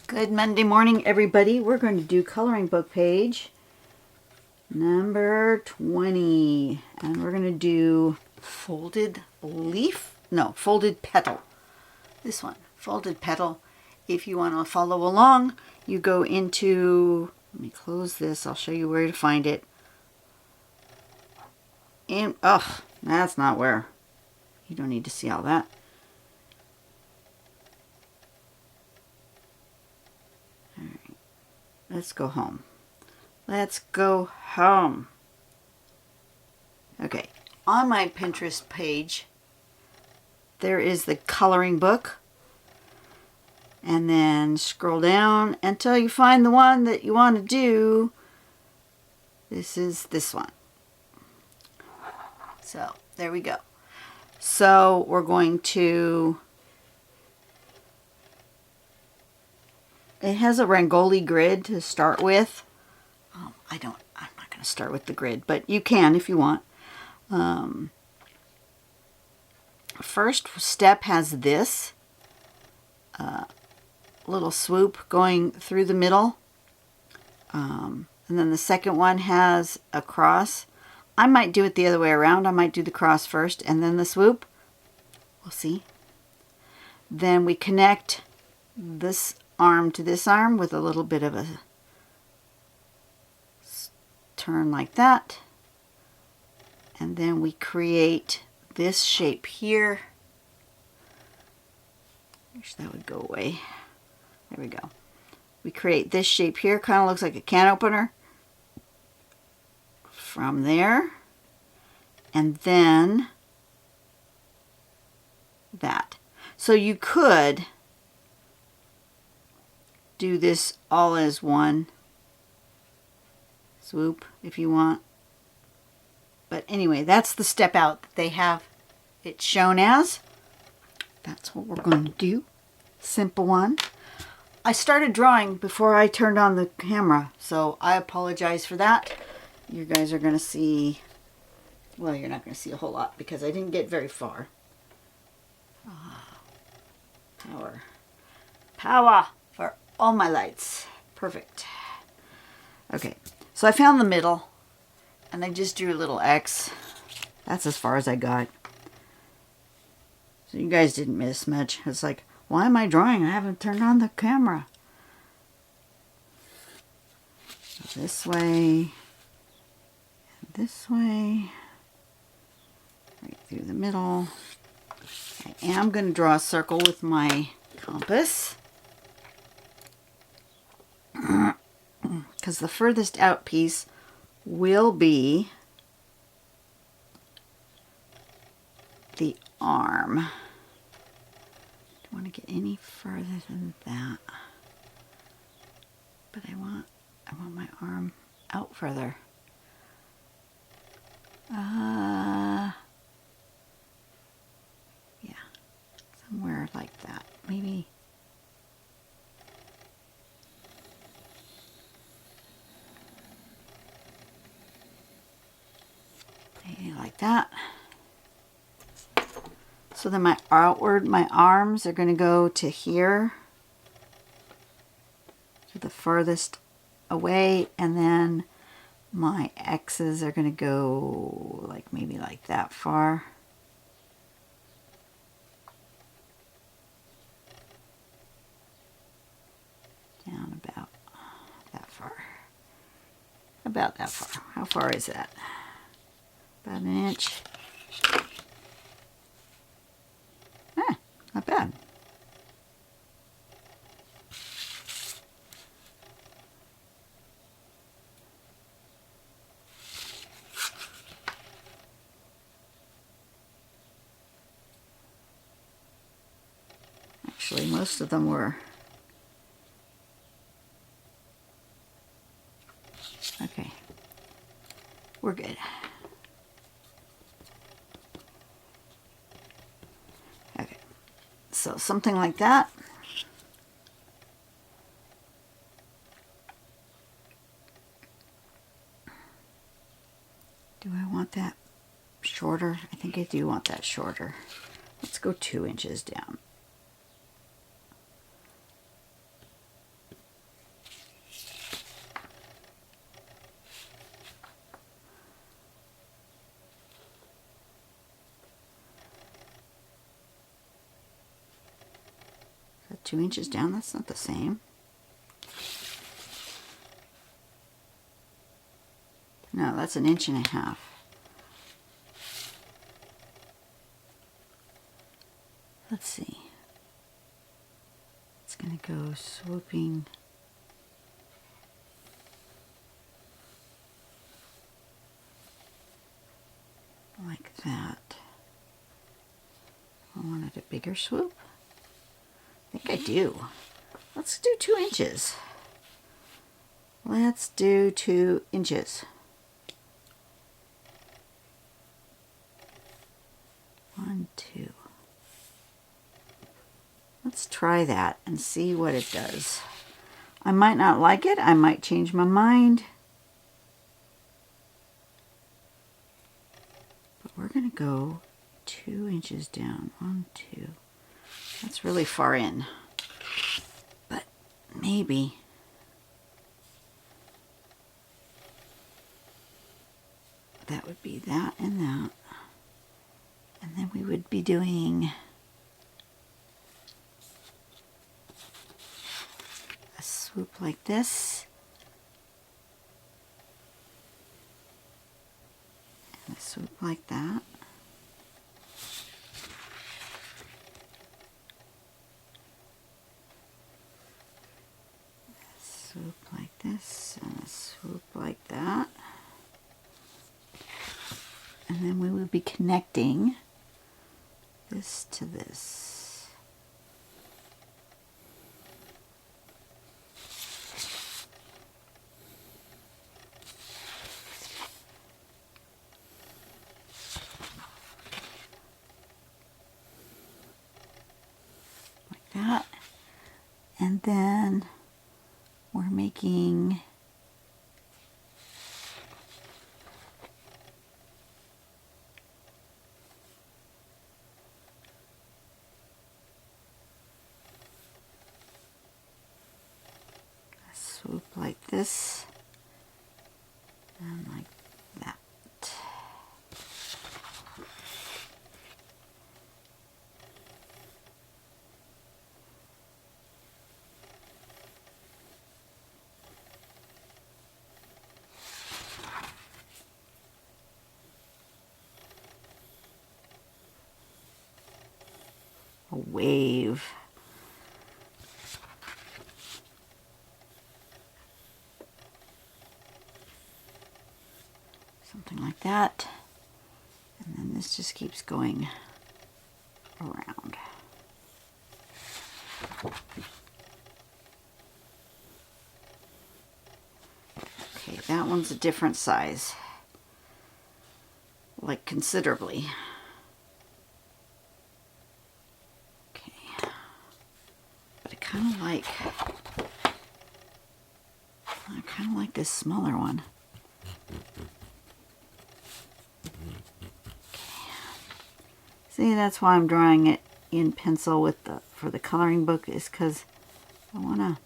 Good Monday morning, everybody. We're going to do coloring book page number 20. And we're going to do folded leaf. No, folded petal. This one, folded petal. If you want to follow along, you go into, let me close this. I'll show you where to find it. And, oh, that's not where. You don't need to see all that. Let's go home. Let's go home. Okay, on my Pinterest page, there is the coloring book. And then scroll down until you find the one that you want to do. This is this one. So, there we go. So, we're going to... It has a Rangoli grid to start with. I'm not going to start with the grid, but you can if you want. First step has this little swoop going through the middle. And then the second one has a cross. I might do it the other way around. I might do the cross first and then the swoop. We'll see. Then we connect this arm to this arm with a little bit of a turn like that, and then we create this shape here. Wish that would go away. There we go. We create this shape here, kind of looks like a can opener from there, and then that. So you could do this all as one swoop if you want. But anyway, that's the step out that they have it shown as. That's what we're going to do. Simple one. I started drawing before I turned on the camera, so I apologize for that. You guys are going to see, well, you're not going to see a whole lot because I didn't get very far. Power. Power for all my lights. Perfect. Okay, so I found the middle and I just drew a little X. That's as far as I got. So you guys didn't miss much. It's like, why am I drawing? I haven't turned on the camera. So this way, and this way, right through the middle. I am going to draw a circle with my compass. Because the furthest out piece will be the arm. Don't want to get any further than that, but I want my arm out further. Yeah, somewhere like that, maybe. Like that. So then my arms are going to go to here, to the furthest away, and then my X's are going to go like maybe like that far. Down about that far. About that far. How far is that? About an inch. Not bad. Actually, most of them were. Okay. We're good. So something like that. Do I want that shorter? I think I do want that shorter. Let's go 2 inches down. 2 inches down, that's not the same. No, that's 1.5 inches. Let's see. It's going to go swooping like that. I wanted a bigger swoop. I think I do. Let's do 2 inches. Let's do 2 inches. 1, 2. Let's try that and see what it does. I might not like it. I might change my mind. But we're going to go 2 inches down. 1, 2. That's really far in. But maybe. That would be that and that. And then we would be doing a swoop like this. And a swoop like that. A swoop like this and a swoop like that. And then we would be connecting this to this. Like that. And then we're making swoop like this and like that. A wave. Something like that. And then this just keeps going around. Okay, that one's a different size. Like considerably. Okay. But I kind of like this smaller one. See, that's why I'm drawing it in pencil with for the coloring book, is because I want to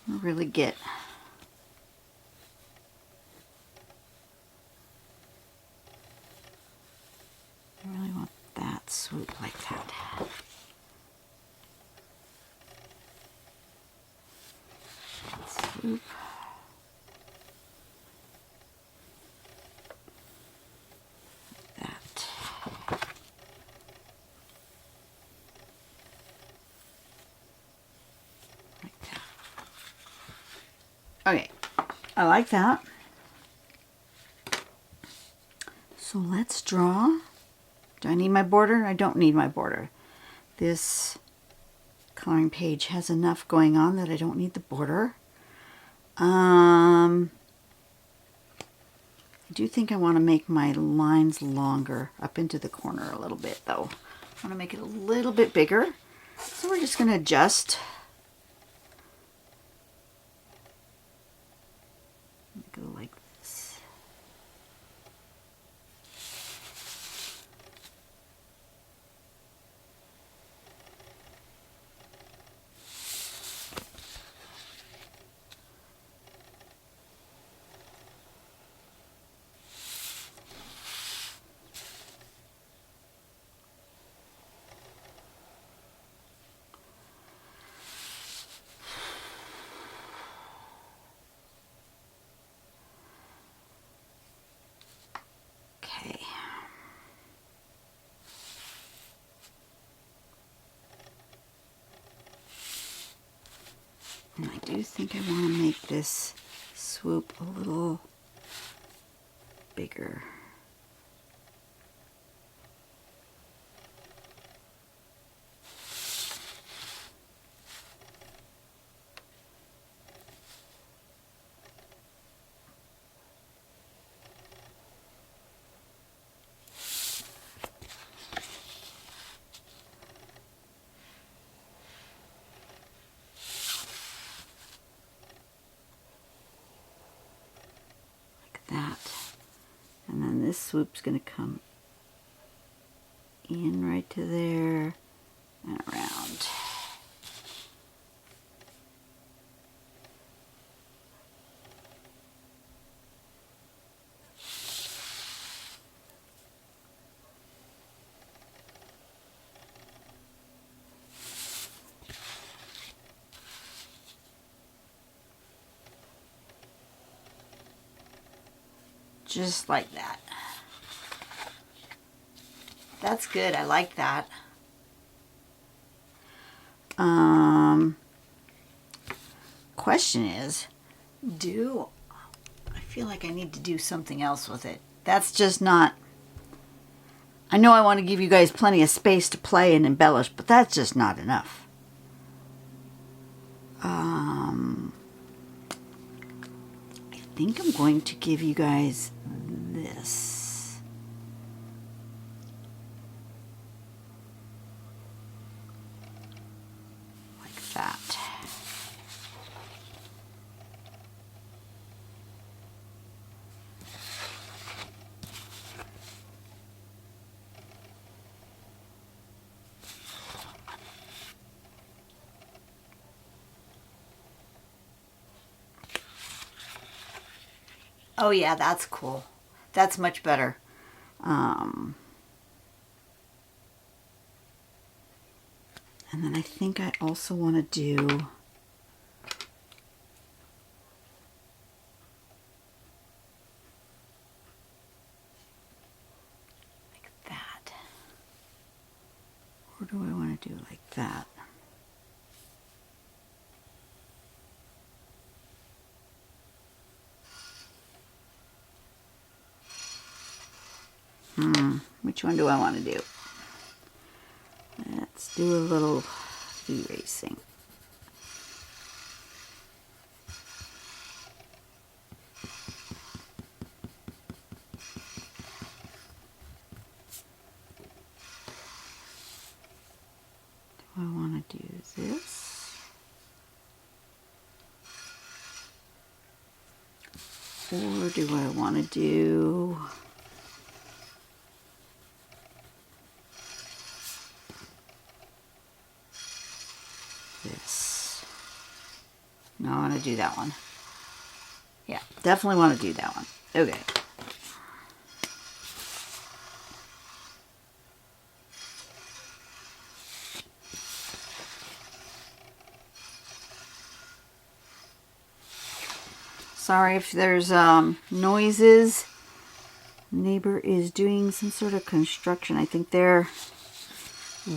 really get I really want that swoop like that. Swoop. Okay, I like that. So let's draw. Do I need my border? I don't need my border. This coloring page has enough going on that I don't need the border. I do think I want to make my lines longer up into the corner a little bit though. I want to make it a little bit bigger. So we're just going to adjust. Go like this. And I do think I want to make this swoop a little bigger. That, and then this swoop's going to come in right to there and around. Just like that. That's good. I like that. Question is, I feel like I need to do something else with it. That's just not, I know I want to give you guys plenty of space to play and embellish, but that's just not enough. I think I'm going to give you guys this. Like that. Oh yeah, that's cool. That's much better. And then I think I also want to do like that. Or do I want to do like that? Which one do I want to do? Let's do a little erasing. Do I want to do this? Or do I want to do this? No, I want to do that one. Yeah, definitely want to do that one. Okay. Sorry if there's noises. Neighbor is doing some sort of construction. I think they're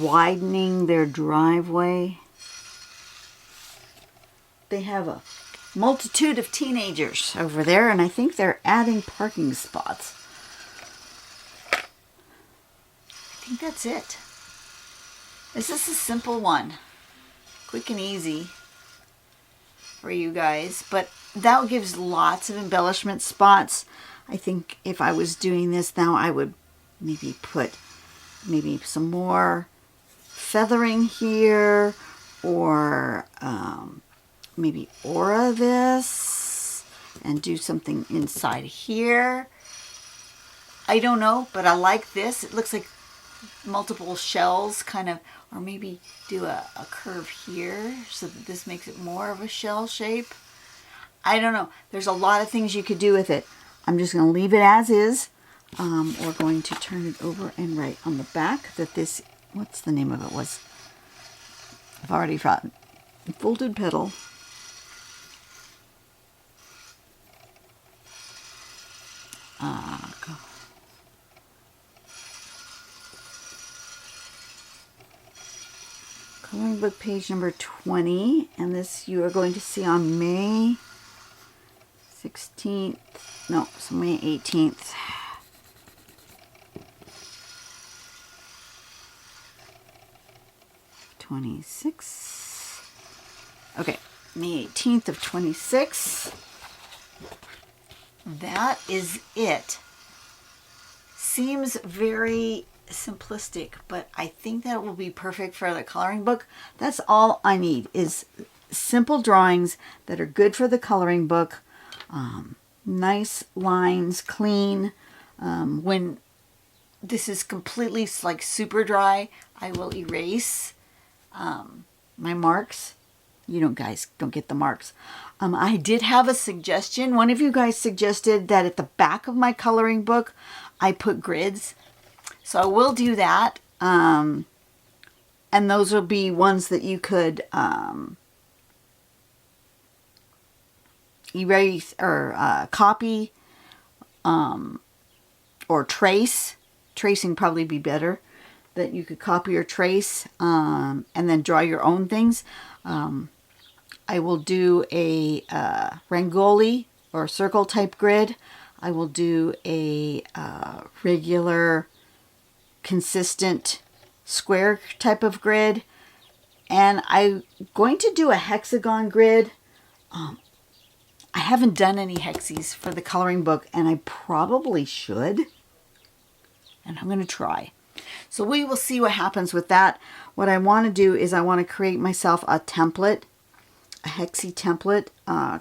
widening their driveway. They have a multitude of teenagers over there, and I think they're adding parking spots. I think that's it. This is a simple one. Quick and easy for you guys, but that gives lots of embellishment spots. I think if I was doing this now, I would maybe put some more feathering here, or maybe aura this and do something inside here. I don't know, but I like this. It looks like multiple shells kind of, or maybe do a curve here so that this makes it more of a shell shape. I don't know. There's a lot of things you could do with it. I'm just going to leave it as is. We're going to turn it over and write on the back that this, what's the name of it was? I've already forgotten. Folded petal. Coloring book page number 20, and this you are going to see on May 16th, no, it's May 18th. Okay, May 18th of 26. That is it. Seems very simplistic, but I think that will be perfect for the coloring book. That's all I need is simple drawings that are good for the coloring book. Nice lines, clean. When this is completely like super dry, I will erase my marks. You guys don't get the marks. I did have a suggestion. One of you guys suggested that at the back of my coloring book, I put grids. So I will do that. And those will be ones that you could erase or copy or trace. Tracing probably be better. That you could copy or trace and then draw your own things. I will do a Rangoli or circle type grid. I will do a regular consistent square type of grid. And I'm going to do a hexagon grid. I haven't done any hexies for the coloring book, and I probably should. And I'm going to try. So we will see what happens with that. What I want to do is I want to create myself a template, a hexie template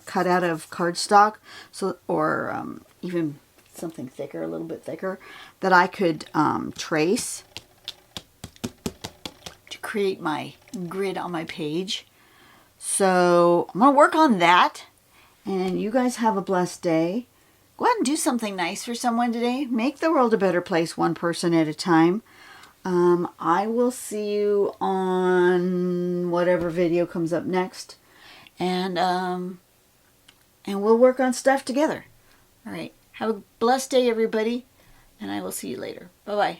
cut out of cardstock, so or even something thicker, a little bit thicker, that I could trace to create my grid on my page. So I'm going to work on that, and you guys have a blessed day. Go out and do something nice for someone today. Make the world a better place, one person at a time. I will see you on whatever video comes up next. And we'll work on stuff together. All right. Have a blessed day, everybody. And I will see you later. Bye-bye.